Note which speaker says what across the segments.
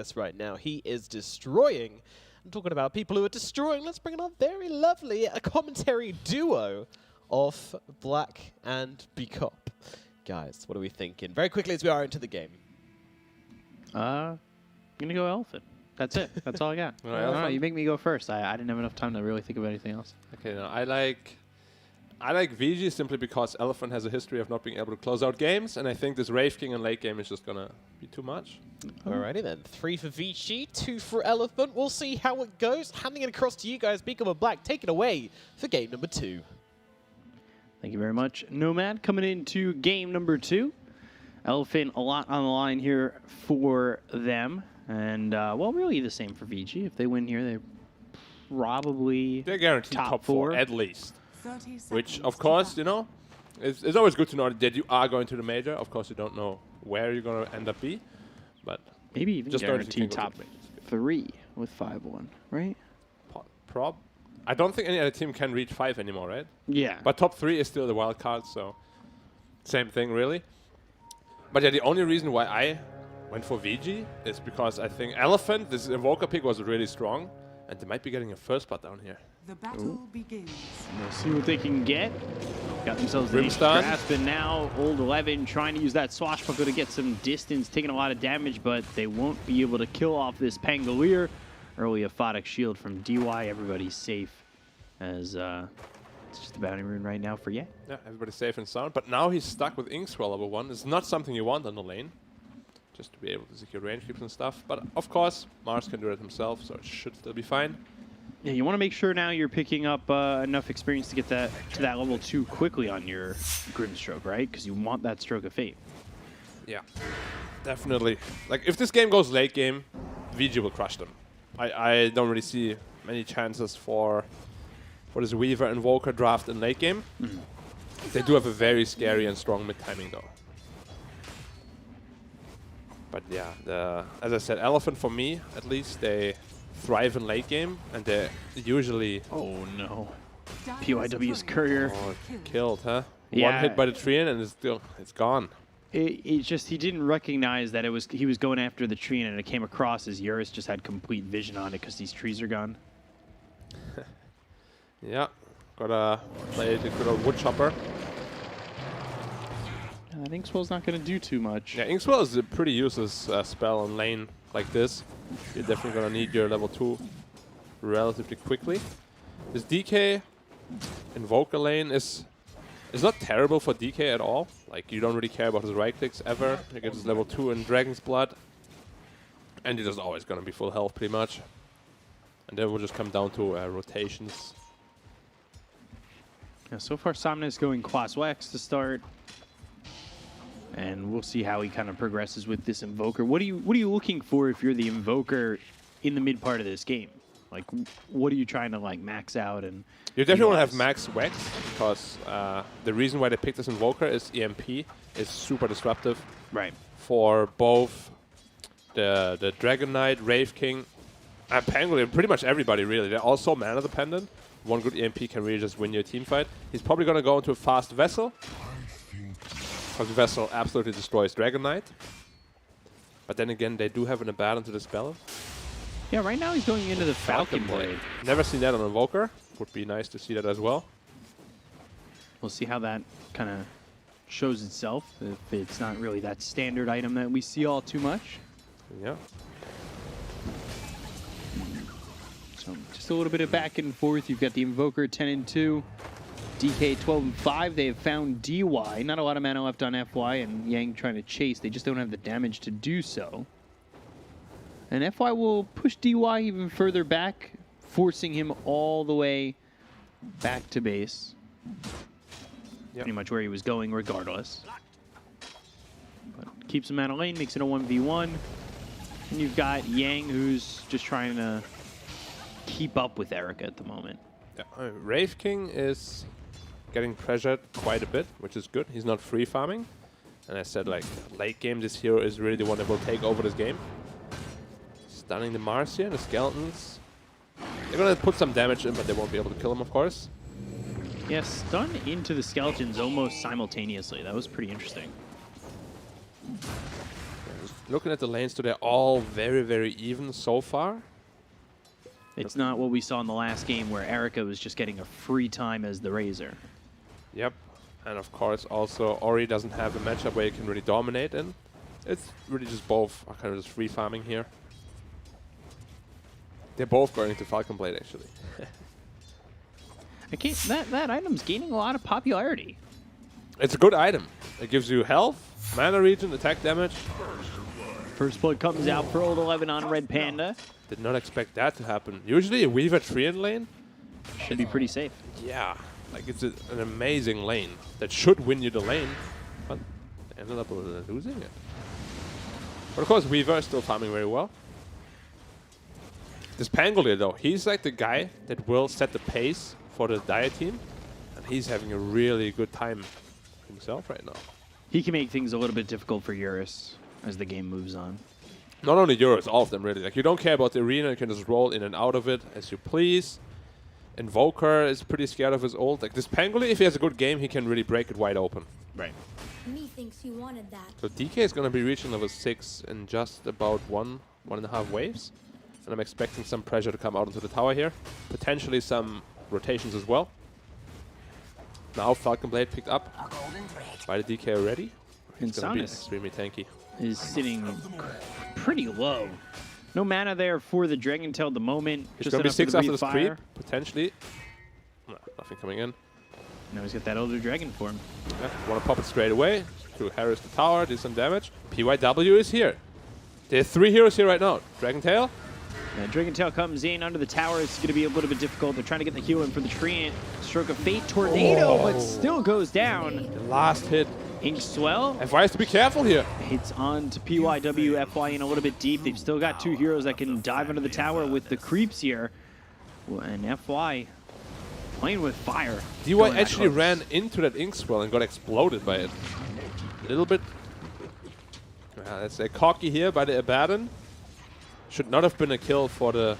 Speaker 1: us right now. He is destroying. I'm talking about people who are destroying. Let's bring in our very lovely commentary duo of Black and Bcop. Guys, what are we thinking? Very quickly as we are into the game.
Speaker 2: I'm going to go Elephant. That's it. That's all I got.
Speaker 3: All right,
Speaker 2: I don't know,
Speaker 3: Elephant?
Speaker 2: you make me go first. I didn't have enough time to really think of anything else.
Speaker 3: Okay, now I like VG simply because Elephant has a history of not being able to close out games, and I think this Wraith King in late game is just gonna be too much.
Speaker 1: Alrighty then, 3 for Vici, 2 for Elephant. We'll see how it goes. Handing it across to you guys, Bcop and Black, take it away for game number 2.
Speaker 2: Thank you very much. Nomad coming into game number 2. Elephant, a lot on the line here for them. And, well, really the same for VG. If they win here, they're probably
Speaker 3: They're guaranteed top 4 at least.
Speaker 4: 30
Speaker 3: Which,
Speaker 4: seconds
Speaker 3: of
Speaker 4: to
Speaker 3: course,
Speaker 4: go.
Speaker 3: you know, it's always good to know that you are going to the major. Of course, you don't know where you're going to end up be, but
Speaker 2: maybe even
Speaker 3: just know that you
Speaker 2: guaranteed
Speaker 3: can go
Speaker 2: top
Speaker 3: to the majors.
Speaker 2: 3 with 5-1, right?
Speaker 3: I don't think any other team can reach 5 anymore, right?
Speaker 2: Yeah.
Speaker 3: But top 3 is still the wild card, so same thing, really. But yeah, the only reason why I went for VG is because I think Elephant, this Invoker pick, was really strong, and they might be getting a first spot down here.
Speaker 4: The battle begins.
Speaker 2: We'll see what they can get. Got themselves an ace
Speaker 3: Brimstone.
Speaker 2: grasp, and now Old 11 trying to use that swashbuckler to get some distance, taking a lot of damage, but they won't be able to kill off this Pangolier. Early aphotic shield from DY. Everybody's safe as it's just a bounty rune right now for Yang.
Speaker 3: Yeah, everybody's safe and sound, but now he's stuck with Inkswell level 1. It's not something you want on the lane, just to be able to secure range creeps and stuff. But of course, Mars can do it himself, so it should still be fine.
Speaker 2: Yeah, you want to make sure now you're picking up enough experience to get that to that level 2 quickly on your Grimstroke, right? Because you want that Stroke of Fate.
Speaker 3: Yeah, definitely. Like, if this game goes late game, VG will crush them. I don't really see many chances for this Weaver Invoker draft in late game. They do have a very scary and strong mid timing though. But yeah, as I said, Elephant for me, at least, they thrive in late game, and they're usually
Speaker 2: Oh no. PYW's Courier.
Speaker 3: killed, huh?
Speaker 2: Yeah.
Speaker 3: One hit by the tree and it's gone.
Speaker 2: It's just he didn't recognize that he was going after the tree, and it came across as Eurus just had complete vision on it because these trees are gone.
Speaker 3: Yeah, gotta play the good old wood chopper.
Speaker 2: I think Swell's not going to do too much.
Speaker 3: Yeah, Inkswell is a pretty useless spell on lane like this. You're definitely gonna need your level 2 relatively quickly. This DK Invoker lane is not terrible for DK at all. Like, you don't really care about his right clicks ever. You get his level 2 in Dragon's Blood, and you're just always gonna be full health pretty much. And then we'll just come down to rotations.
Speaker 2: Yeah, so far Somnus going Quas Wax to start. And we'll see how he kind of progresses with this Invoker. What are you looking for if you're the Invoker in the mid part of this game? Like, what are you trying to like max out? And
Speaker 3: You definitely want to have
Speaker 2: utilize?
Speaker 3: max Wax, because the reason why they picked this Invoker is EMP is super disruptive
Speaker 2: Right.
Speaker 3: for both the Dragon Knight, Wraith King, and Pangolier, pretty much everybody really. They're all so mana dependent. One good EMP can really just win your team fight. He's probably going to go into a fast Vessel, because Vessel absolutely destroys Dragon Knight. But then again, they do have an add-on to the spell.
Speaker 2: Yeah, right now he's going into the Falcon Blade.
Speaker 3: Never seen that on Invoker. Would be nice to see that as well.
Speaker 2: We'll see how that kind of shows itself. If it's not really that standard item that we see all too much.
Speaker 3: Yeah.
Speaker 2: So just a little bit of back and forth. You've got the Invoker 10 and 2. DK 12 and 5. They have found DY. Not a lot of mana left on FY, and Yang trying to chase. They just don't have the damage to do so. And FY will push DY even further back, forcing him all the way back to base.
Speaker 3: Yep.
Speaker 2: Pretty much where he was going regardless. But keeps him out of lane, makes it a 1v1. And you've got Yang, who's just trying to keep up with Erica at the moment.
Speaker 3: Yeah. Wraith King is getting pressured quite a bit, which is good. He's not free farming. And I said, like, late game, this hero is really the one that will take over this game. Stunning the Mars here, the Skeletons. They're going to put some damage in, but they won't be able to kill him, of course.
Speaker 2: Yeah, stun into the Skeletons almost simultaneously. That was pretty interesting.
Speaker 3: Looking at the lanes, so they're all very, very even so far.
Speaker 2: It's not what we saw in the last game where Erica was just getting a free time as the Razor.
Speaker 3: Yep. And of course, also, Ori doesn't have a matchup where you can really dominate in. It's really just both are kind of just free farming here. They're both going to Falcon Blade, actually.
Speaker 2: That item's gaining a lot of popularity.
Speaker 3: It's a good item. It gives you health, mana regen, attack damage.
Speaker 2: First blood comes out for Old 11 on Red Panda.
Speaker 3: Did not expect that to happen. Usually a Weaver tree in lane.
Speaker 2: Should be pretty safe.
Speaker 3: Yeah, like it's an amazing lane that should win you the lane, but they ended up losing it. But of course, Weaver is still farming very well. This Pangolier, though, he's like the guy that will set the pace for the Dire team, and he's having a really good time himself right now.
Speaker 2: He can make things a little bit difficult for Eurus as the game moves on.
Speaker 3: Not only Eurus, all of them really. Like, you don't care about the arena, you can just roll in and out of it as you please. Invoker is pretty scared of his ult. Like, this Pangolier, if he has a good game, he can really break it wide open.
Speaker 2: Right.
Speaker 4: Methinks you wanted that.
Speaker 3: So DK is going to be reaching level 6 in just about one and a half waves. And I'm expecting some pressure to come out into the tower here. Potentially some rotations as well. Now Falcon Blade picked up by the DK already.
Speaker 2: And
Speaker 3: It's going to be
Speaker 2: Samus
Speaker 3: extremely tanky.
Speaker 2: is sitting pretty low. No mana there for the Dragon Tail at the moment.
Speaker 3: It's
Speaker 2: Just
Speaker 3: going to be
Speaker 2: enough
Speaker 3: 6
Speaker 2: for the
Speaker 3: after this
Speaker 2: breathe
Speaker 3: creep,
Speaker 2: fire.
Speaker 3: potentially. No, nothing coming in.
Speaker 2: Now he's got that Elder Dragon form.
Speaker 3: Yeah, want to pop it straight away to harass the tower, do some damage. PYW is here. There are 3 heroes here right now. Dragon Tail.
Speaker 2: Dragon Tail comes in under the tower. It's going to be a little bit difficult. They're trying to get the heal in for the Treant. Stroke of Fate, Tornado, but still goes down.
Speaker 3: The last hit.
Speaker 2: Ink Swell
Speaker 3: FY has to be careful here.
Speaker 2: hits on to PYW, FY in a little bit deep. They've still got 2 heroes that can dive under the tower with the creeps here. And FY playing with fire.
Speaker 3: DY
Speaker 2: Going that
Speaker 3: actually
Speaker 2: close.
Speaker 3: ran into that ink swell and got exploded by it. A little bit. Let's say cocky here by the Abaddon. Should not have been a kill for the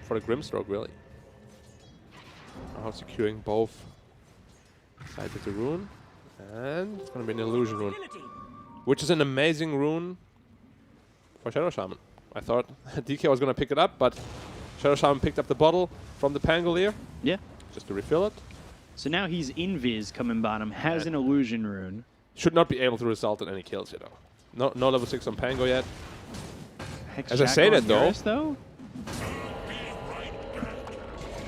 Speaker 3: Grimstroke, really. Now securing both sides of the rune. And it's going to be an illusion rune. Which is an amazing rune for Shadow Shaman. I thought DK was going to pick it up, but Shadow Shaman picked up the bottle from the Pangolier.
Speaker 2: Yeah.
Speaker 3: Just to refill it.
Speaker 2: So now he's Invis coming bottom, has an illusion rune.
Speaker 3: Should not be able to result in any kills, you know. No level 6 on Pango yet.
Speaker 2: Hex
Speaker 3: As I
Speaker 2: Jack
Speaker 3: say
Speaker 2: on
Speaker 3: that, though-
Speaker 2: Eurus,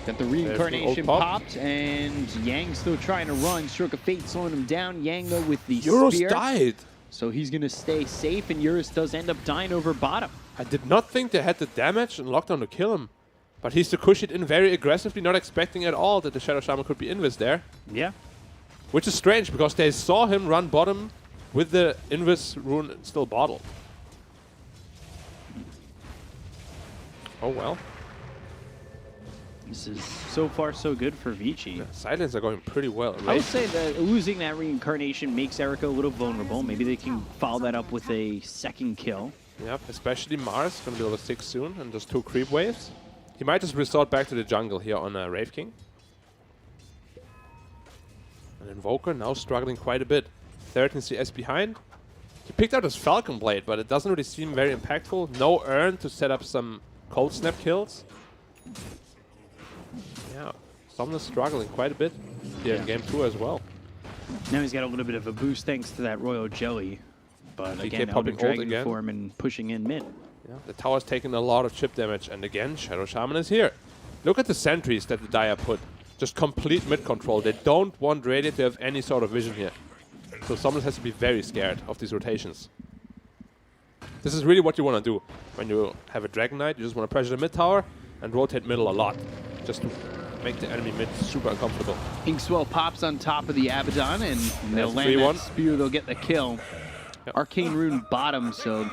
Speaker 2: got the reincarnation
Speaker 3: pop.
Speaker 2: popped, and Yang still trying to run. Stroke of Fate slowing him down. Yang though with the
Speaker 3: Eurus
Speaker 2: spear.
Speaker 3: died.
Speaker 2: So he's going to stay safe, and Eurus does end up dying over bottom.
Speaker 3: I did not think they had the damage and lockdown to kill him. But he's to push it in very aggressively, not expecting at all that the Shadow Shaman could be Invis there.
Speaker 2: Yeah.
Speaker 3: Which is strange, because they saw him run bottom with the Invis rune still bottled. Oh well.
Speaker 2: This is so far so good for Vici.
Speaker 3: Yeah, silence are going pretty well.
Speaker 2: I
Speaker 3: Right?
Speaker 2: would say that losing that reincarnation makes Erica a little vulnerable. Maybe they can follow that up with a second kill.
Speaker 3: Yep, especially Mars, going to be level 6 soon, and just 2 creep waves. He might just resort back to the jungle here on Wraith King. And Invoker now struggling quite a bit. 13 CS behind. He picked out his Falcon Blade, but it doesn't really seem very impactful. No Urn to set up some Cold Snap kills. Yeah, Somna's struggling quite a bit here in game 2 as well.
Speaker 2: Now he's got a little bit of a boost thanks to that Royal Jelly. But
Speaker 3: DK
Speaker 2: again, Elder
Speaker 3: popping ult
Speaker 2: Dragon
Speaker 3: again.
Speaker 2: form and pushing in mid.
Speaker 3: Yeah, the tower's taking a lot of chip damage, and again, Shadow Shaman is here. Look at the sentries that the Dire put. Just complete mid control. They don't want Radiant to have any sort of vision here. So someone has to be very scared of these rotations. This is really what you want to do. When you have a Dragon Knight, you just want to pressure the mid tower and rotate middle a lot. Just to make the enemy mid super uncomfortable.
Speaker 2: Inkswell pops on top of the Abaddon, and they'll
Speaker 3: That's
Speaker 2: land
Speaker 3: 3-1.
Speaker 2: that spear. They'll get the kill.
Speaker 3: Yep.
Speaker 2: Arcane Rune bottom, so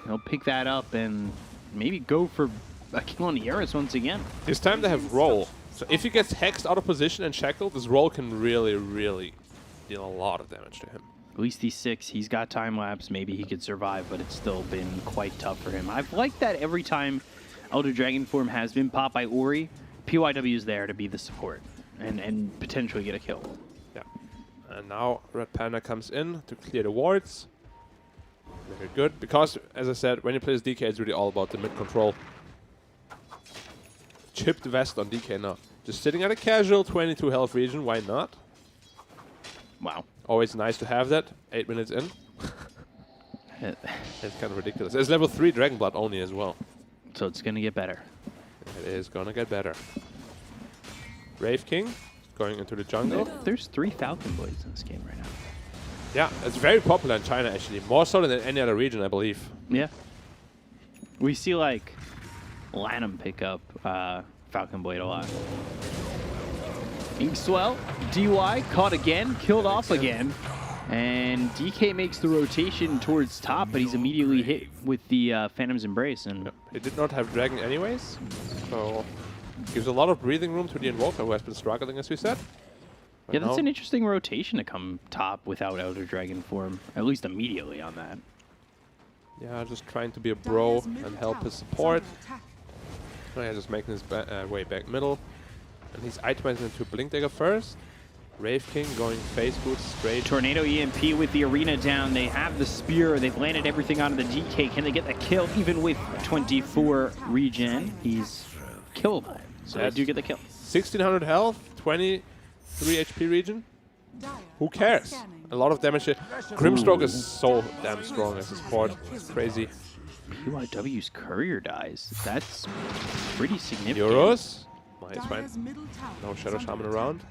Speaker 2: they'll pick that up and maybe go for a kill on Eurus once again.
Speaker 3: This time they have roll. So if he gets hexed out of position and shackled, this roll can really, really deal a lot of damage to him.
Speaker 2: At least he's 6. He's got time lapse. Maybe he could survive, but it's still been quite tough for him. I've liked that every time Elder Dragon form has been popped by Ori, PYW is there to be the support and potentially get a kill.
Speaker 3: Yeah. And now Red Panda comes in to clear the wards. Very good. Because, as I said, when you play as DK, it's really all about the mid control. Chipped vest on DK now. Just sitting at a casual 22 health region. Why not?
Speaker 2: Wow.
Speaker 3: Always nice to have that. 8 minutes in. It's kind of ridiculous. It's level 3 Dragon Blood only as well.
Speaker 2: So it's going to get better.
Speaker 3: It is gonna get better. Wraith King going into the jungle.
Speaker 2: There's 3 Falcon Blades in this game right now.
Speaker 3: Yeah, it's very popular in China actually. More so than in any other region, I believe.
Speaker 2: Yeah. We see like Lanham pick up Falcon Blade a lot. Inkswell, DY, caught again, killed off again. And DK makes the rotation towards top, but he's immediately hit with the Phantom's Embrace. And
Speaker 3: He did not have Dragon anyways, so gives a lot of breathing room to the Invoker, who has been struggling, as we said. But
Speaker 2: yeah, that's
Speaker 3: now
Speaker 2: an interesting rotation to come top without Elder Dragon form, at least immediately on that.
Speaker 3: Yeah, just trying to be a bro and help his support. Oh yeah, just making his way back middle. And he's itemizing into Blink Dagger first. Wraith King going face boots straight.
Speaker 2: Tornado EMP with the arena down. They have the spear. They've landed everything onto the DK. Can they get the kill even with 24 regen? He's killable. So they do get the kill.
Speaker 3: 1600 health, 23 HP region. Who cares? A lot of damage here. Grimstroke is so damn strong as a support. It's crazy.
Speaker 2: PYW's courier dies. That's pretty significant.
Speaker 3: Euros. Nice, fine. No Shadow Shaman around.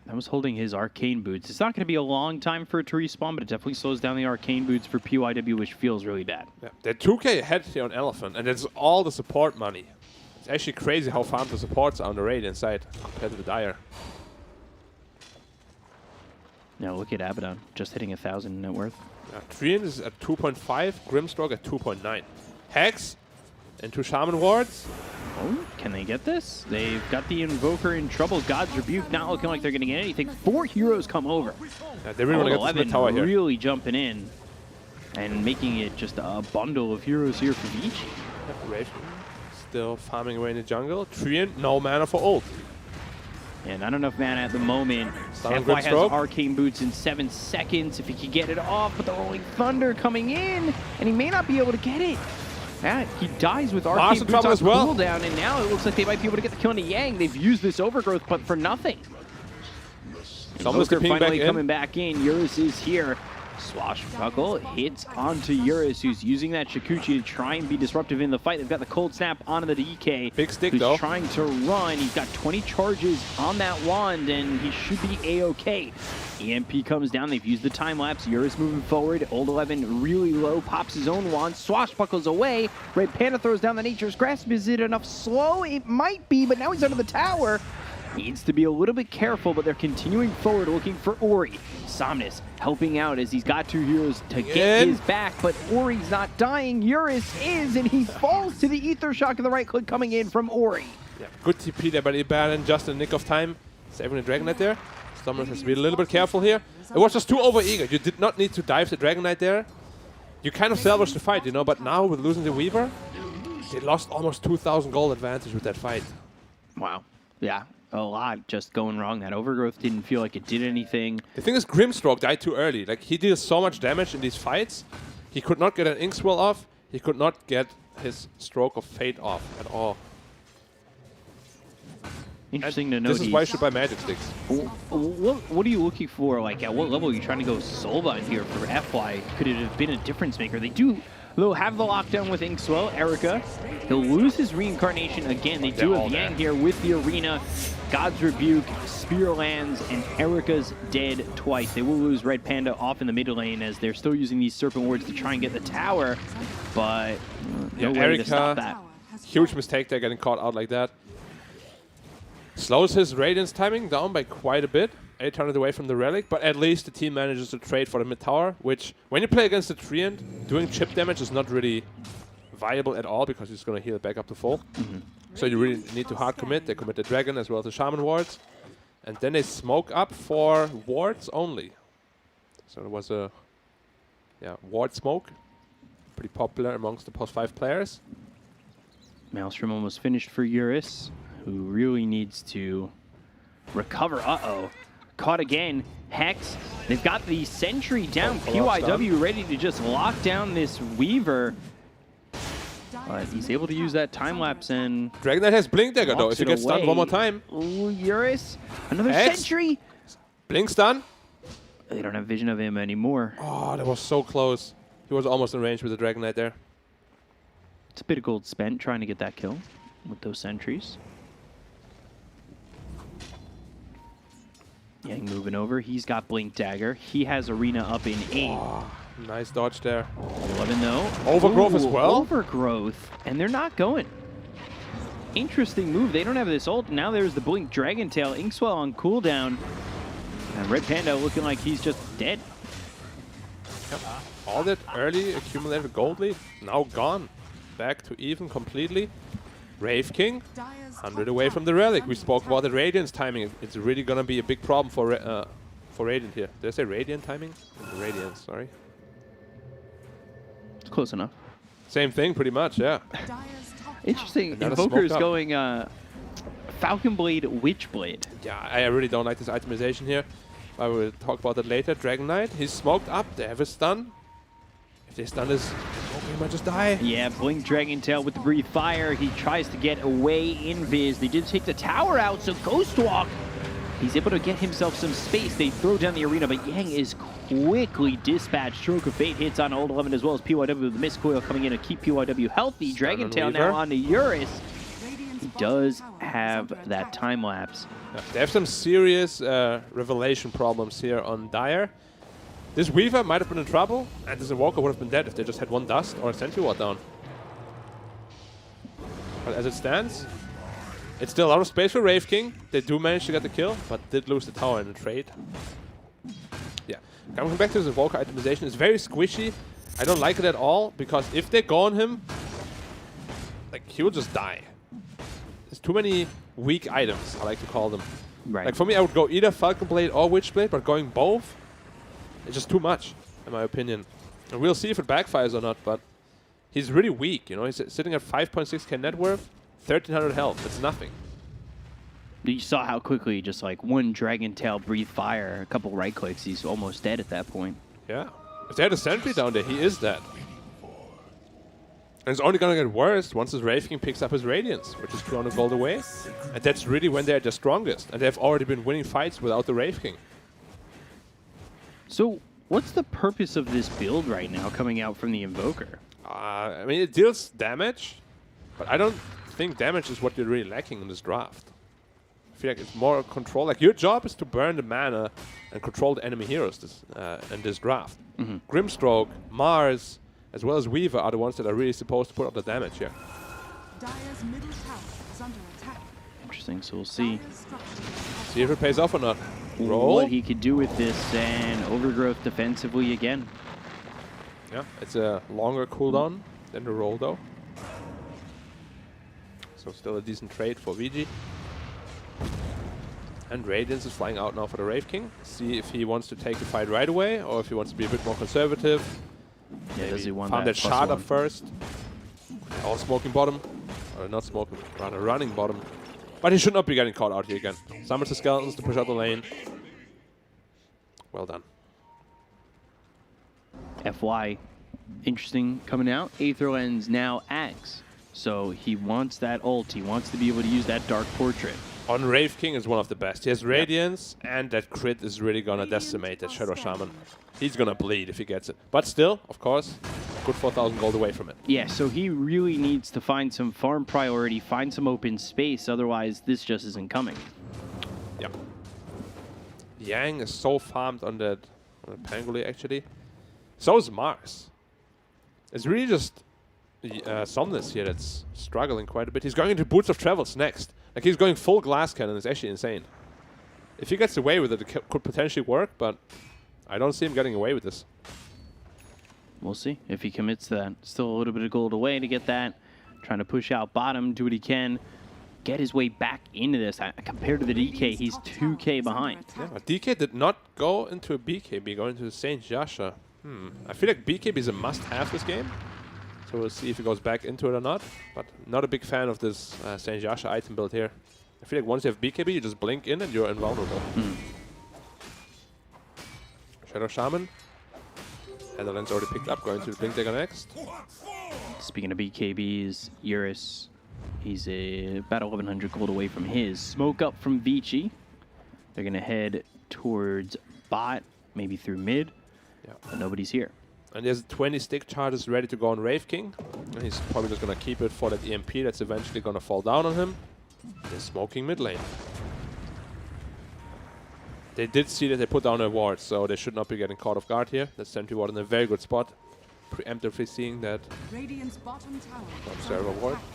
Speaker 2: That was holding his arcane boots. It's not going to be a long time for it to respawn, but it definitely slows down the arcane boots for PYW, which feels really bad.
Speaker 3: Yeah, they're 2k ahead here on Elephant, and it's all the support money. It's actually crazy how farmed the supports are on the Radiant side compared to the Dire.
Speaker 2: Now look at Abaddon, just hitting 1,000 net worth.
Speaker 3: Treant is at 2.5, Grimstroke at 2.9. Hex into Shaman Wards.
Speaker 2: Oh, can they get this? They've got the Invoker in trouble. God's Rebuke not looking like they're going to get anything. 4 heroes come over.
Speaker 3: Yeah, they really want to get this mid tower here.
Speaker 2: Really jumping in and making it just a bundle of heroes here for Vici.
Speaker 3: Wraith still farming away in the jungle. Treant, no mana for ult.
Speaker 2: Yeah, not enough mana at the moment.
Speaker 3: Stun
Speaker 2: FY has
Speaker 3: Grimstroke.
Speaker 2: Arcane Boots in 7 seconds if he could get it off, but the Rolling Thunder coming in, and he may not be able to get it. Yeah, he dies with Arcane Boots on
Speaker 3: as well.
Speaker 2: cooldown, and now it looks like they might be able to get the kill into Yang. They've used this Overgrowth, but for nothing.
Speaker 3: Someone's
Speaker 2: Invoker finally
Speaker 3: back
Speaker 2: coming back in. Eurus is here. Swashbuckle hits onto Eurus, who's using that Shikuchi to try and be disruptive in the fight. They've got the Cold Snap onto the DK.
Speaker 3: Big stick,
Speaker 2: who's
Speaker 3: though.
Speaker 2: Trying to run. He's got 20 charges on that wand, and he should be A-OK. EMP comes down. They've used the time lapse. Eurus moving forward. Old 11 really low. Pops his own wand. Swashbuckles away. Red Panda throws down the Nature's Grasp. Is it enough slow? It might be, but now he's under the tower. Needs to be a little bit careful, but they're continuing forward looking for Ori. Somnus helping out as he's got 2 heroes to get his back, but Ori's not dying. Eurus is, and he falls to the Ether Shock of the right click coming in from Ori.
Speaker 3: Yeah, good TP there by Ibadan, just in the nick of time. Saving the Dragon Knight there. Somnus has to be a little bit careful here. It was just too over-eager. You did not need to dive the Dragon Knight there. You kind of salvaged the fight, you know, but now with losing the Weaver, they lost almost 2,000 gold advantage with that fight.
Speaker 2: Wow. Yeah. A lot just going wrong. That Overgrowth didn't feel like it did anything.
Speaker 3: The thing is, Grimstroke died too early. Like, he deals so much damage in these fights. He could not get an Inkswell off. He could not get his Stroke of Fate off at all.
Speaker 2: Interesting
Speaker 3: And
Speaker 2: to know.
Speaker 3: this is why you should buy Magic Sticks.
Speaker 2: What are you looking for? Like, at what level are you trying to go Soulbind here for FY? Could it have been a difference maker? They do, though, have the lockdown with Inkswell. Erica, he'll lose his reincarnation again. They do have Yang here with the arena. God's Rebuke, Spear lands, and Erica's dead twice. They will lose Red Panda off in the mid lane as they're still using these Serpent Wards to try and get the tower, but no way to stop that.
Speaker 3: Huge mistake there, getting caught out like that. Slows his Radiance timing down by quite a bit. 800 away from the Relic, but at least the team manages to trade for the mid tower, which, when you play against the Treant, doing chip damage is not really viable at all because he's going to heal it back up to full. So you really need to hard commit. They commit the Dragon as well as the Shaman Wards. And then they smoke up for wards only. So it was a ward smoke. Pretty popular amongst the post 5 players.
Speaker 2: Maelstrom almost finished for Eurus, who really needs to recover. Uh-oh. caught again. Hex, they've got the sentry down.
Speaker 3: Pull-up
Speaker 2: PYW ready to just lock down this Weaver. But he's able to use that time lapse and
Speaker 3: Dragon Knight has Blink Dagger though.
Speaker 2: walks
Speaker 3: If you
Speaker 2: it
Speaker 3: get stunned
Speaker 2: away.
Speaker 3: one more time.
Speaker 2: Ooh, Eurus, another
Speaker 3: Hex.
Speaker 2: sentry.
Speaker 3: Blink stun.
Speaker 2: They don't have vision of him anymore.
Speaker 3: Oh, that was so close. He was almost in range with the Dragon Knight there.
Speaker 2: It's a bit of gold spent trying to get that kill with those sentries. Yang moving over. He's got Blink Dagger. He has Arena up in 8.
Speaker 3: Oh, nice dodge there.
Speaker 2: 11 though.
Speaker 3: Overgrowth as
Speaker 2: Ooh,
Speaker 3: well?
Speaker 2: Overgrowth. And they're not going. Interesting move. They don't have this ult. Now there's the Blink Dragon Tail. Inkswell on cooldown. And Red Panda looking like he's just dead.
Speaker 3: Yep. All that early accumulated gold lead, now gone. Back to even completely. Wraith King, 100 away from the Relic. We spoke about the Radiance timing. It's really going to be a big problem for Radiant here. Did I say Radiant timing? Radiance, sorry.
Speaker 2: It's close enough.
Speaker 3: Same thing, pretty much, yeah.
Speaker 2: Interesting.
Speaker 3: Another
Speaker 2: Invoker's
Speaker 3: smoked up.
Speaker 2: going Falcon Blade, Witch Blade.
Speaker 3: Yeah, I really don't like this itemization here. I will talk about that later. Dragon Knight, he's smoked up. They have a stun. If they stun this, he might just die.
Speaker 2: Yeah, Blink Dragon Tail with the Breathe Fire. He tries to get away in Viz. They did take the tower out, so Ghostwalk, he's able to get himself some space. They throw down the arena, but Yang is quickly dispatched. Stroke of Fate hits on Old 11 as well as PYW with the Mist Coil coming in to keep PYW healthy. Dragon Tail
Speaker 3: Weaver.
Speaker 2: now on to Eurus. He does have that time lapse.
Speaker 3: Yeah, they have some serious revelation problems here on Dire. This Weaver might have been in trouble, and this Invoker would have been dead if they just had one Dust or a Sentry Ward down. But as it stands, it's still a lot of space for Wraith King. They do manage to get the kill, but did lose the tower in the trade. Yeah, coming back to this Invoker itemization, it's very squishy. I don't like it at all, because if they go on him, like, he will just die. There's too many weak items, I like to call them.
Speaker 2: Right.
Speaker 3: Like, for me, I would go either Falcon Blade or Witchblade, but going both, it's just too much, in my opinion. And we'll see if it backfires or not, but he's really weak, you know? He's sitting at 5.6k net worth, 1300 health. It's nothing.
Speaker 2: You saw how quickly just like one Dragon Tail Breathe Fire, a couple right clicks, he's almost dead at that point.
Speaker 3: Yeah. If they had a sentry down there, he is dead. And it's only going to get worse once his Wraith King picks up his Radiance, which is 200 gold away. And that's really when they're their strongest. And they've already been winning fights without the Wraith King.
Speaker 2: So, what's the purpose of this build right now coming out from the Invoker?
Speaker 3: I mean, it deals damage, but I don't think damage is what you're really lacking in this draft. I feel like it's more control. Like, your job is to burn the mana and control the enemy heroes in this draft. Grimstroke, Mars, as well as Weaver are the ones that are really supposed to put up the damage here.
Speaker 5: Dire's middle tower is under attack.
Speaker 2: Interesting, so we'll see
Speaker 3: See if it pays off or not. Roll.
Speaker 2: what he could do with this, and Overgrowth defensively again.
Speaker 3: Yeah, it's a longer cooldown than the roll, though. So still a decent trade for VG. And Radiance is flying out now for the Wraith King. See if he wants to take the fight right away, or if he wants to be a bit more conservative.
Speaker 2: Yeah, does he want
Speaker 3: Farm that
Speaker 2: that
Speaker 3: shard
Speaker 2: +1?
Speaker 3: up first. Or smoking bottom. Or not smoking, rather running bottom. But he should not be getting caught out here again. Summons the skeletons to push out the lane. Well done.
Speaker 2: FY, interesting coming out. Aetherlens now Axe. So he wants that ult. He wants to be able to use that Dark Portrait.
Speaker 3: On Wraith King is one of the best. He has Radiance, and that crit is really gonna decimate that Shadow Shaman. He's gonna bleed if he gets it. But still, of course, good 4,000 gold away from it.
Speaker 2: Yeah, so he really needs to find some farm priority, find some open space. Otherwise, this just isn't coming.
Speaker 3: Yep. Yang is so farmed on that Pangoli, actually. So is Mars. It's really just Somnus here that's struggling quite a bit. He's going into Boots of Travels next. Like, he's going full glass cannon. It's actually insane. If he gets away with it, it could potentially work, but I don't see him getting away with this.
Speaker 2: We'll see if he commits to that. Still a little bit of gold away to get that. Trying to push out bottom, do what he can. Get his way back into this. Compared to the DK, he's 2k behind.
Speaker 3: Yeah, but DK did not go into a BKB, going into the Saint Yasha. I feel like BKB is a must-have this game. So we'll see if he goes back into it or not. But not a big fan of this Saint Yasha item build here. I feel like once you have BKB, you just blink in and you're invulnerable. Shadow Shaman. Netherlands already picked up, going to the Blink Dagger next.
Speaker 2: Speaking of BKBs, Eurus, he's about 1,100 gold away from his. Smoke up from Vici. They're going to head towards bot, maybe through mid, but nobody's here.
Speaker 3: And there's 20 stick charges ready to go on Wraith King. And he's probably just going to keep it for that EMP that's eventually going to fall down on him. They're smoking mid lane. They did see that they put down a ward, so they should not be getting caught off guard here. That's Sentry Ward in a very good spot. Preemptively seeing that
Speaker 5: Radiant's bottom tower is
Speaker 3: Sarah
Speaker 5: under
Speaker 3: ward.
Speaker 5: attack.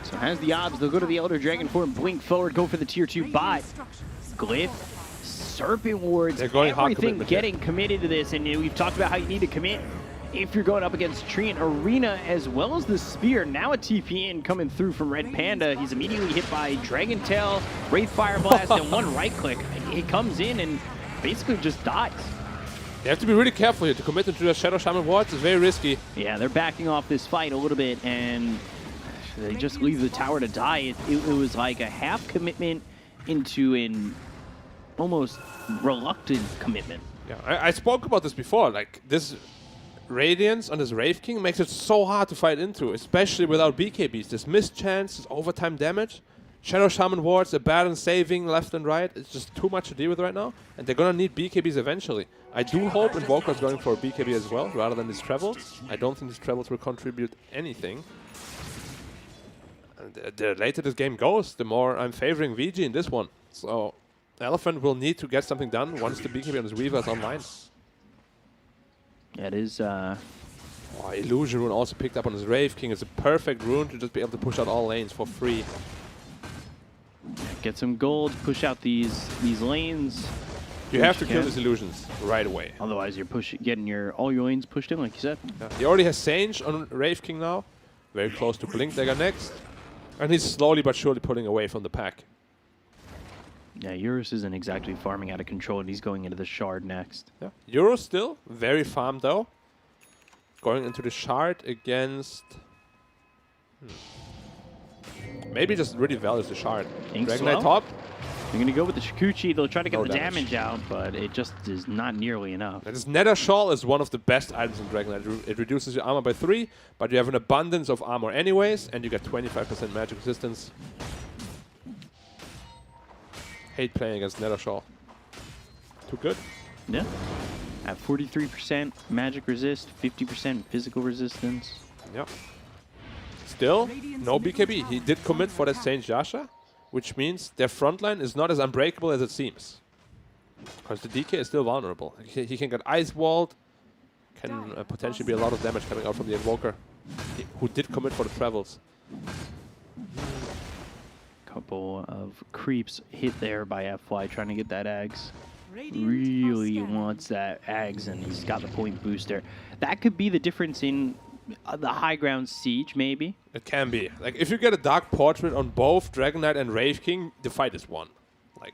Speaker 2: So has the obs. They'll go to the Elder Dragon form, blink forward, go for the tier 2 bot.
Speaker 5: Radiant structures
Speaker 2: Glyph, Serpent Wards,
Speaker 3: They're going hard
Speaker 2: everything
Speaker 3: commitment
Speaker 2: getting committed to this. And we've talked about how you need to commit if you're going up against Treant Arena as well as the Spear. Now a TP in coming through from Red Panda. He's immediately hit by Dragon Tail, Wraith Fire Blast, and one right click. He comes in and basically just dies.
Speaker 3: They have to be really careful here to commit into the Shadow Shaman wards. It's very risky.
Speaker 2: Yeah, they're backing off this fight a little bit, and they just leave the tower to die. It was like a half commitment into an almost reluctant commitment.
Speaker 3: Yeah, I spoke about this before. Like, this Radiance on this Wraith King makes it so hard to fight into, especially without BKBs. This missed chance, this overtime damage. Shadow Shaman wards, a balance saving left and right. It's just too much to deal with right now. And they're going to need BKBs eventually. I do hope Invoker's going for a BKB as well, rather than these Travels. I don't think these Travels will contribute anything. And the later this game goes, the more I'm favoring VG in this one. So Elephant will need to get something done once the BKB on his Weaver is online.
Speaker 2: Yeah, it is.
Speaker 3: Oh, Illusion Rune also picked up on his Wraith King. It's a perfect rune to just be able to push out all lanes for free.
Speaker 2: Get some gold, push out these lanes.
Speaker 3: You have to kill these illusions right away.
Speaker 2: Otherwise, you're getting all your lanes pushed in, like you said.
Speaker 3: Yeah. He already has Sange on Wraith King now. Very close to Blink Dagger next. And he's slowly but surely pulling away from the pack.
Speaker 2: Yeah, Eurus isn't exactly farming out of control, and he's going into the Shard next.
Speaker 3: Yeah. Euro still very farmed though. Going into the Shard against... Maybe just really values the Shard. Dragon Knight top.
Speaker 2: They're going to go with the Shikuchi. They'll try to get
Speaker 3: No
Speaker 2: the
Speaker 3: damage.
Speaker 2: damage out, but it just is not nearly enough.
Speaker 3: And this Nether Shawl is one of the best items in Dragon Knight. It reduces your armor by 3, but you have an abundance of armor anyways, and you get 25% magic resistance. Hate playing against Nether Shawl. Too good.
Speaker 2: Yeah. At 43% magic resist, 50% physical resistance.
Speaker 3: Yep. Still, no BKB. He did commit for that Saint Yasha, which means their frontline is not as unbreakable as it seems. Because the DK is still vulnerable. He can get ice walled. Can potentially be a lot of damage coming out from the Invoker, who did commit for the Travels.
Speaker 2: Couple of creeps hit there by FY trying to get that Ags. Really wants that Ags, and he's got the point booster. That could be the difference in the high ground siege, maybe.
Speaker 3: It can be. Like, if you get a Dark Portrait on both Dragon Knight and Wraith King, the fight is won. Like,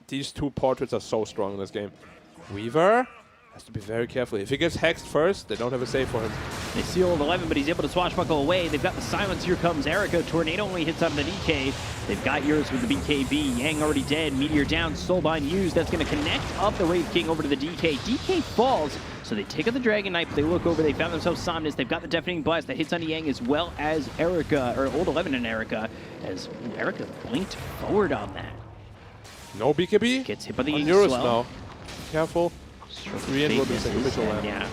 Speaker 3: these two portraits are so strong in this game. Weaver has to be very careful. If he gets hexed first, they don't have a save for him.
Speaker 2: They seal old 11, but he's able to swashbuckle away. They've got the silence. Here comes Erica. Tornado only hits on the DK. They've got Eurus with the BKB. Yang already dead. Meteor down. Soulbind used. That's going to connect up the Wraith King over to the DK. DK falls, so they take out the Dragon Knight, but they look over. They found themselves Somnus. They've got the Deafening Blast that hits on Yang as well as Erica, or old 11 and Erica, as Erica blinked forward on that.
Speaker 3: No BKB.
Speaker 2: Gets hit by the
Speaker 3: on
Speaker 2: Ink
Speaker 3: Eurus
Speaker 2: swell.
Speaker 3: now. Careful. Reinroll the sacrificial lamp.
Speaker 2: Yeah.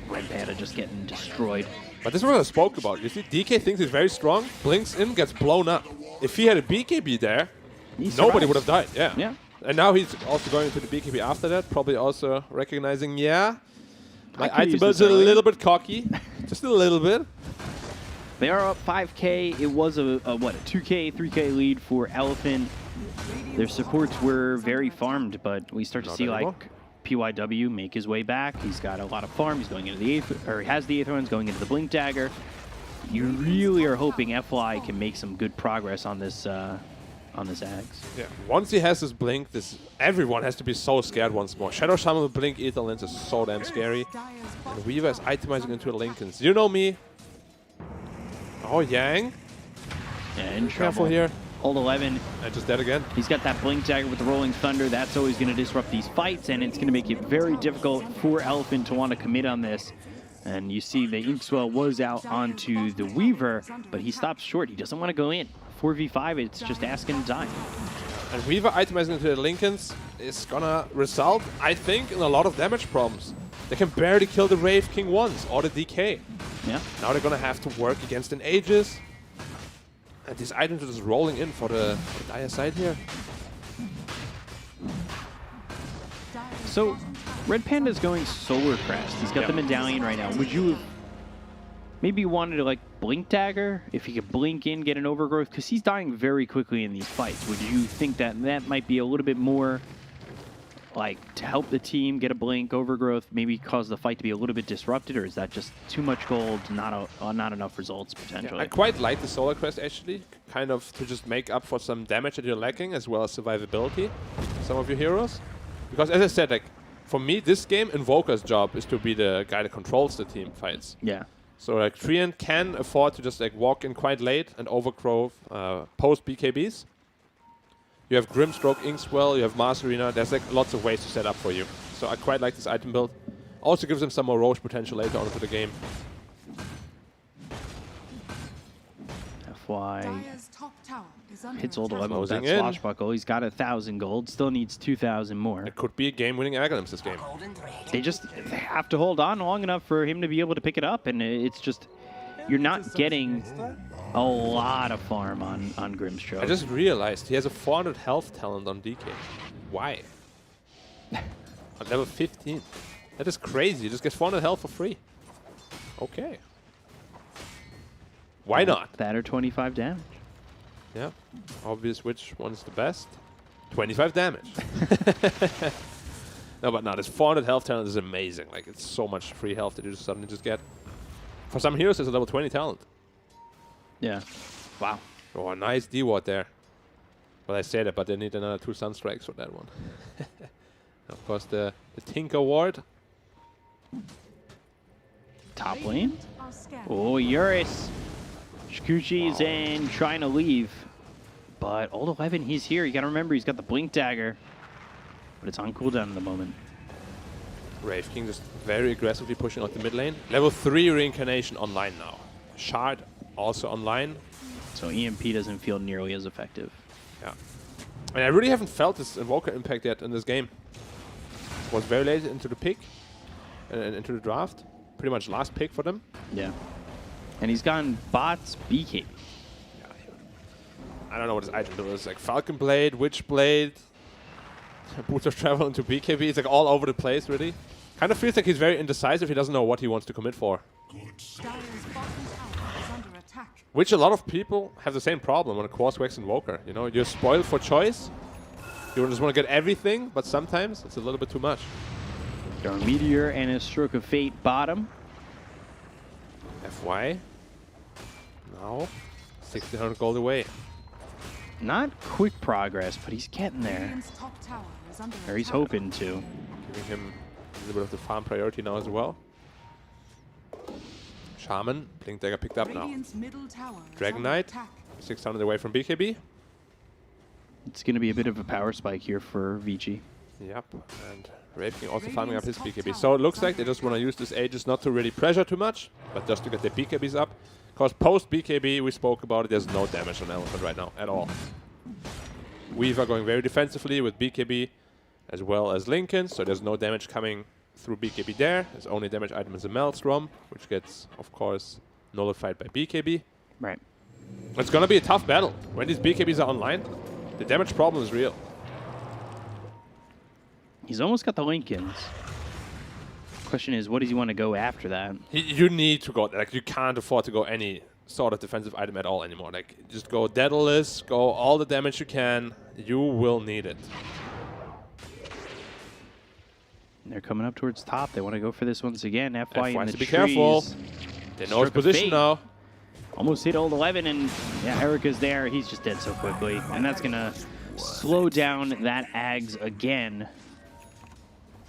Speaker 2: Red Panda just getting destroyed.
Speaker 3: But this is what I spoke about. You see, DK thinks he's very strong, blinks in, gets blown up. If he had a BKB there, nobody would have died. Yeah.
Speaker 2: Yeah.
Speaker 3: And now he's also going into the BKB after that, probably also recognizing, yeah, my
Speaker 2: I could
Speaker 3: item
Speaker 2: use
Speaker 3: build is
Speaker 2: this
Speaker 3: a
Speaker 2: earlier.
Speaker 3: little bit cocky. Just a little bit.
Speaker 2: They are up 5K. It was a 2K, 3K lead for Elephant. Their supports were very farmed, but we start to
Speaker 3: Not
Speaker 2: see
Speaker 3: anymore.
Speaker 2: like PYW make his way back. He's got a lot of farm. He's going into the he has the Aether ones going into the Blink Dagger. You really are hoping FY can make some good progress on this Ags.
Speaker 3: Yeah. Once he has his blink, everyone has to be so scared once more. Shadow Shaman with blink, Ether Lens is so damn scary. And Weaver is itemizing into the Lincolns. You know me. Oh, Yang.
Speaker 2: Yeah, in
Speaker 3: Careful
Speaker 2: trouble.
Speaker 3: here.
Speaker 2: Old 11,
Speaker 3: And just dead again.
Speaker 2: he's got that Blink Dagger with the Rolling Thunder. That's always going to disrupt these fights, and it's going to make it very difficult for Elephant to want to commit on this. And you see the Inkswell was out onto the Weaver, but he stops short. He doesn't want to go in. 4v5, it's just asking to die.
Speaker 3: And Weaver itemizing into the Lincolns is gonna result, I think, in a lot of damage problems. They can barely kill the Wraith King once, or the DK.
Speaker 2: Yeah.
Speaker 3: Now they're gonna have to work against an Aegis. And these items are just rolling in for the dire side here.
Speaker 2: So, Red Panda's going Solar Crest. He's got the medallion right now. Would you have maybe wanted to, like, Blink Dagger? If he could blink in, get an overgrowth? Because he's dying very quickly in these fights. Would you think that that might be a little bit more, like, to help the team get a blink, overgrowth, maybe cause the fight to be a little bit disrupted? Or is that just too much gold, not enough results, potentially?
Speaker 3: I quite like the Solar Crest, actually. Kind of to just make up for some damage that you're lacking, as well as survivability. Some of your heroes. Because, as I said, like, for me, this game, Invoker's job is to be the guy that controls the team fights.
Speaker 2: Yeah.
Speaker 3: So, like, Treant can afford to just, like, walk in quite late and overgrowth post BKBs. You have Grimstroke, Inkswell, you have Mars Arena. There's, like, lots of ways to set up for you. So I quite like this item build. Also gives him some more Roche potential later on into the game.
Speaker 2: FY
Speaker 5: Dire's top tower is under
Speaker 2: hits Old
Speaker 5: attack.
Speaker 2: 11 with that
Speaker 3: Closing in.
Speaker 2: swashbuckle. He's got 1,000 gold. Still needs 2,000 more.
Speaker 3: It could be a game-winning Aghanim's this game.
Speaker 2: They have to hold on long enough for him to be able to pick it up, and it's just, you're not getting a lot of farm on Grimstroke.
Speaker 3: I just realized he has a 400 health talent on DK. Why? On level 15. That is crazy. You just get 400 health for free. Okay. Why not?
Speaker 2: That or 25 damage.
Speaker 3: Yeah. Obvious which one's the best. 25 damage. No, but no, this 400 health talent is amazing. Like, it's so much free health that you just suddenly just get. For some heroes, it's a level 20 talent.
Speaker 2: Yeah. Wow.
Speaker 3: Oh, a nice D-Ward there. Well, I say that, but they need another 2 Sunstrikes for that one. Of course, the Tinker Ward.
Speaker 2: Top lane.
Speaker 5: Are scanned.
Speaker 2: Oh, Eurus. Shikuchi's in, trying to leave. But Old 11, he's here. You got to remember, he's got the Blink Dagger. But it's on cooldown at the moment.
Speaker 3: Wraith King just very aggressively pushing out the mid lane. Level 3 Reincarnation online now. Shard also online.
Speaker 2: So EMP doesn't feel nearly as effective.
Speaker 3: Yeah. I mean, I really haven't felt this Invoker impact yet in this game. It was very late into the pick and into the draft. Pretty much last pick for them.
Speaker 2: Yeah. And he's gone bots BK.
Speaker 3: Yeah. I don't know what his item build is. Like Falcon Blade, Witch Blade, Boots of Travel into BKB. It's like all over the place, really. Kind of feels like he's very indecisive. He doesn't know what he wants to commit for.
Speaker 5: Dire's bottom tower is under attack.
Speaker 3: Which a lot of people have the same problem on a Quartz Invoker. You know, you're spoiled for choice. You just want to get everything, but sometimes it's a little bit too much.
Speaker 2: Got a Meteor and a Stroke of Fate bottom.
Speaker 3: FY. Now, 1,600 gold away.
Speaker 2: Not quick progress, but he's getting there.
Speaker 5: Radiant's top tower is under
Speaker 2: Or he's
Speaker 5: attack.
Speaker 2: hoping to.
Speaker 3: Giving him a little bit of the farm priority now as well. Shaman, Blink Dagger picked up now.
Speaker 5: Radiant's middle tower is
Speaker 3: Dragon
Speaker 5: under
Speaker 3: Knight.
Speaker 5: attack.
Speaker 3: 600 away from BKB.
Speaker 2: It's going to be a bit of a power spike here for Vici.
Speaker 3: Yep, and Wraith King also farming up his BKB. So it looks like they just want to use this Aegis not to really pressure too much, but just to get their BKBs up. Because post BKB, we spoke about it, there's no damage on Elephant right now at all. Weaver going very defensively with BKB as well as Lincoln, so there's no damage coming through BKB there. There's only damage item is a Maelstrom, which gets, of course, nullified by BKB.
Speaker 2: Right.
Speaker 3: It's going to be a tough battle. When these BKBs are online, the damage problem is real.
Speaker 2: He's almost got the Lincolns. Question is, what does he want to go after that?
Speaker 3: You need to go, like, you can't afford to go any sort of defensive item at all anymore. Like, just go Daedalus, go all the damage you can. You will need it.
Speaker 2: And they're coming up towards top. They want to go for this once again. FY in the
Speaker 3: to be
Speaker 2: trees.
Speaker 3: careful. They know his
Speaker 2: Stroke of
Speaker 3: position
Speaker 2: Fate.
Speaker 3: now.
Speaker 2: Almost hit Old 11, and yeah, Erica's there. He's just dead so quickly. And that's going to slow down that Ags again,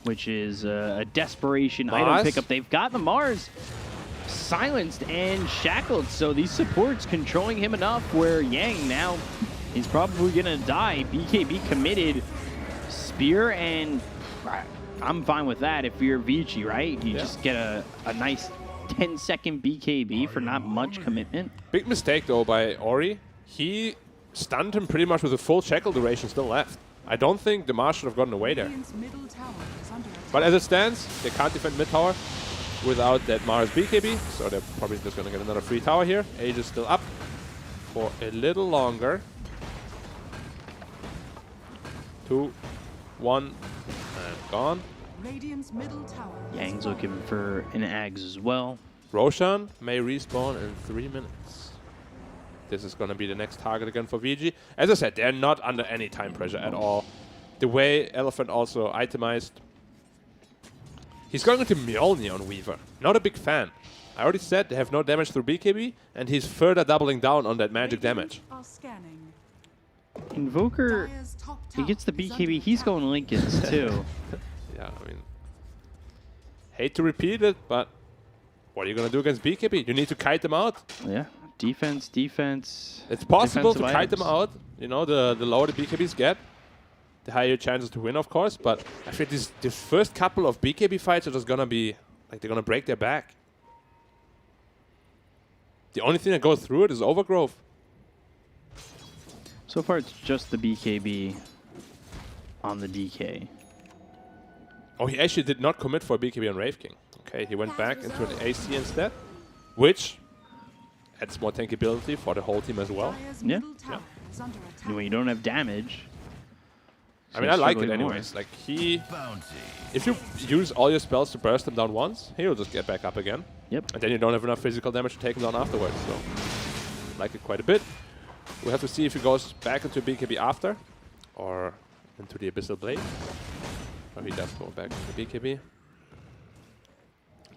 Speaker 2: which is a desperation item
Speaker 3: Mars?
Speaker 2: pickup. They've got the Mars silenced and shackled, so these supports controlling him enough where Yang now He's probably going to die. BKB committed. Spear, and I'm fine with that if you're Vici, right? You just get a nice 10-second BKB for not much commitment.
Speaker 3: Big mistake, though, by Ori. He stunned him pretty much with a full shackle duration still left. I don't think the Mars should have gotten away there.
Speaker 5: Radiant's middle tower is under attack.
Speaker 3: But as it stands, they can't defend mid tower without that Mars BKB, so they're probably just going to get another free tower here. Age is still up for a little longer. 2, 1, and gone.
Speaker 5: Radiant's middle tower.
Speaker 2: Yang's looking for an Ags as well.
Speaker 3: Roshan may respawn in 3 minutes. This is going to be the next target again for VG. As I said, they're not under any time pressure at all. The way Elephant also itemized, he's going into Mjolnir on Weaver. Not a big fan. I already said they have no damage through BKB, and he's further doubling down on that magic damage.
Speaker 5: Are scanning.
Speaker 2: Invoker,
Speaker 5: Dire's top
Speaker 2: he
Speaker 5: tower
Speaker 2: gets the
Speaker 5: is under
Speaker 2: BKB. He's
Speaker 5: attack.
Speaker 2: going Lincolns too.
Speaker 3: Yeah, I mean, hate to repeat it, but what are you going to do against BKB? You need to kite them out.
Speaker 2: Yeah, defense, defense.
Speaker 3: It's possible to
Speaker 2: defensive
Speaker 3: kite them
Speaker 2: items.
Speaker 3: out. You know, the lower the BKBs get, the higher your chances to win, of course. But I think this first couple of BKB fights are just going to be, like, they're going to break their back. The only thing that goes through it is overgrowth.
Speaker 2: So far, it's just the BKB on the DK.
Speaker 3: Oh, he actually did not commit for a BKB on Wraith King. Okay, he went back into an AC instead, which adds more tankability for the whole team as well.
Speaker 5: Dire's
Speaker 2: Yeah.
Speaker 5: middle tower is under attack.
Speaker 2: When you don't have damage.
Speaker 3: I mean, I like it anyways. Like, if you use all your spells to burst him down once, he'll just get back up again.
Speaker 2: Yep.
Speaker 3: And then you don't have enough physical damage to take him down afterwards, so like it quite a bit. We'll have to see if he goes back into BKB after, or into the Abyssal Blade. Oh, he does go back into BKB.
Speaker 2: He's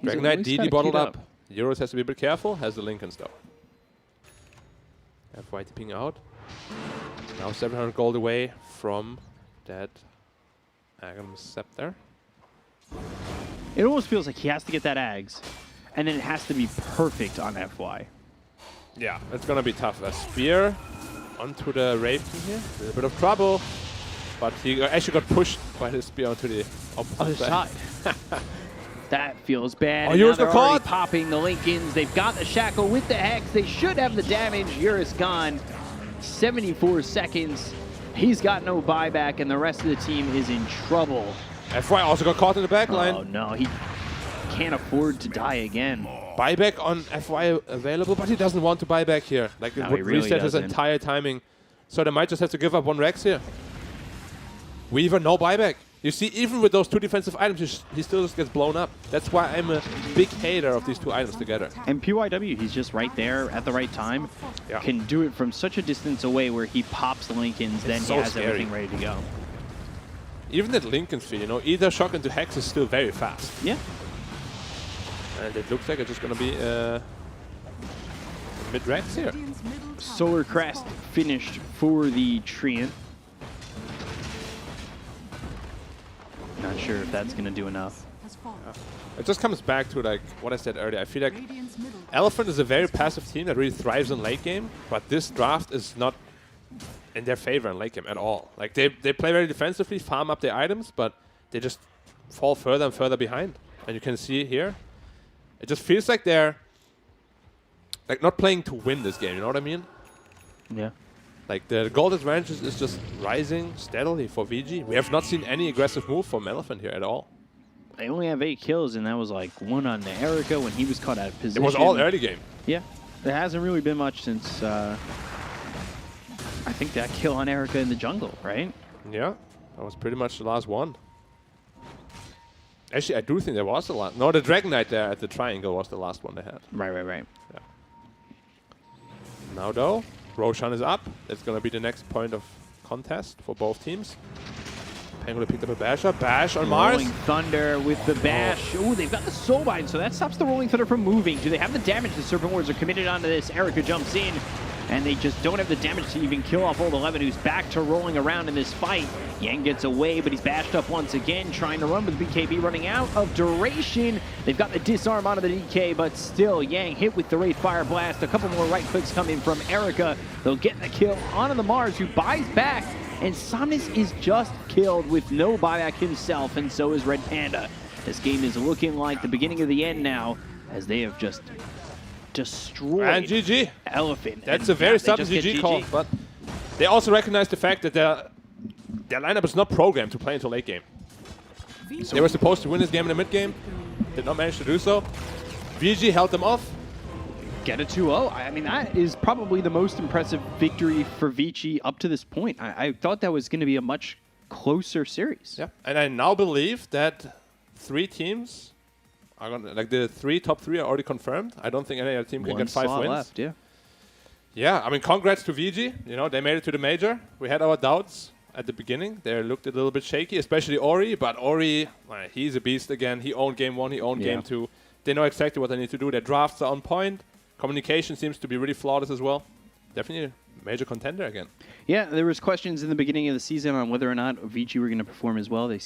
Speaker 3: Dragon
Speaker 2: at
Speaker 3: Knight
Speaker 2: least
Speaker 3: DD
Speaker 2: got it
Speaker 3: bottled
Speaker 2: queued
Speaker 3: up. Euros has to be a bit careful, has the Lincolns though. FY tipping out. Now 700 gold away from that Aghanim Scepter.
Speaker 2: It almost feels like he has to get that Ags, and then it has to be perfect on FY.
Speaker 3: Yeah, it's gonna be tough. A spear onto the Wraith King here. A little bit of trouble. But he actually got pushed by the spear onto the opposite
Speaker 2: Other side. That feels bad.
Speaker 3: Oh,
Speaker 2: and now
Speaker 3: Eurus
Speaker 2: they're
Speaker 3: got
Speaker 2: already
Speaker 3: caught.
Speaker 2: popping the Lincolns. They've got the Shackle with the Hex. They should have the damage. Eurus gone. 74 seconds. He's got no buyback, and the rest of the team is in trouble.
Speaker 3: FY also got caught in the back line.
Speaker 2: Oh, no. He can't afford to die again.
Speaker 3: Buyback on FY available, but he doesn't want to buy back here. Like, it
Speaker 2: No,
Speaker 3: would
Speaker 2: he really
Speaker 3: reset his
Speaker 2: doesn't.
Speaker 3: entire timing. So they might just have to give up 1 Rex here. Weaver, no buyback. You see, even with those 2 defensive items, he still just gets blown up. That's why I'm a big hater of these 2 items together.
Speaker 2: And PYW, he's just right there at the right time.
Speaker 3: Yeah.
Speaker 2: Can do it from such a distance away where he pops the Lincolns, then
Speaker 3: so
Speaker 2: he has
Speaker 3: scary.
Speaker 2: everything ready to go.
Speaker 3: Even that Lincoln feed, you know, either shock into Hex is still very fast.
Speaker 2: Yeah.
Speaker 3: And it looks like it's just going to be mid-Rex here.
Speaker 5: Radiant's middle tower
Speaker 2: Solar
Speaker 5: is
Speaker 2: Crest
Speaker 5: falling.
Speaker 2: finished for the Treant. Not sure if that's going to do enough.
Speaker 5: Has fallen.
Speaker 3: It just comes back to, like, what I said earlier. I feel like
Speaker 5: Radiant's middle
Speaker 3: Elephant is a very passive team that really thrives in late game, but this draft is not in their favor in late game at all. Like, they play very defensively, farm up their items, but they just fall further and further behind. And you can see here, it just feels like they're like not playing to win this game, you know what I mean?
Speaker 2: Yeah.
Speaker 3: Like, the gold advantage is just rising steadily for VG. We have not seen any aggressive move from Elephant here at all.
Speaker 2: They only have 8 kills, and that was like 1 on Erica when he was caught out of position.
Speaker 3: It was all early game.
Speaker 2: Yeah. There hasn't really been much since, I think that kill on Erica in the jungle, right?
Speaker 3: Yeah, that was pretty much the last one. Actually, I do think there was the last. No, the Dragon Knight there at the triangle was the last one they had.
Speaker 2: Right.
Speaker 3: Now, though, Roshan is up. That's going to be the next point of contest for both teams. Pangolin picked up a basher. Bash on Mars.
Speaker 2: Rolling Thunder with the bash. Ooh, they've got the Soulbind, so that stops the Rolling Thunder from moving. Do they have the damage? The Serpent Wards are committed onto this. Erica jumps in, and they just don't have the damage to even kill off Old 11, who's back to rolling around in this fight. Yang gets away, but he's bashed up once again, trying to run with BKB running out of duration. They've got the disarm onto the DK, but still, Yang hit with the Wraith Fire Blast. A couple more right clicks coming from Erica. They'll get the kill onto the Mars, who buys back, and Somnus is just killed with no buyback himself, and so is Red Panda. This game is looking like the beginning of the end now, as they have just destroyed
Speaker 3: And GG.
Speaker 2: Elephant.
Speaker 3: That's
Speaker 2: And
Speaker 3: a very
Speaker 2: they
Speaker 3: sudden
Speaker 2: just get
Speaker 3: GG call, but they also recognize the fact that their lineup is not programmed to play until late game. They were supposed to win this game in the mid game, did not manage to do so. VG held them off.
Speaker 2: Get a 2-0. I mean, that is probably the most impressive victory for Vici up to this point. I thought that was going to be a much closer series.
Speaker 3: Yeah, and I now believe that 3 teams are gonna, like the top three are already confirmed. I don't think any other team can get 5 wins.
Speaker 2: Left, yeah.
Speaker 3: Yeah, I mean, congrats to VG. You know, they made it to the major. We had our doubts at the beginning. They looked a little bit shaky, especially Ori. But Ori, he's a beast again. He owned game 1, he owned game 2. They know exactly what they need to do. Their drafts are on point. Communication seems to be really flawless as well. Definitely a major contender again.
Speaker 2: Yeah, there was questions in the beginning of the season on whether or not Vici were going to perform as well. They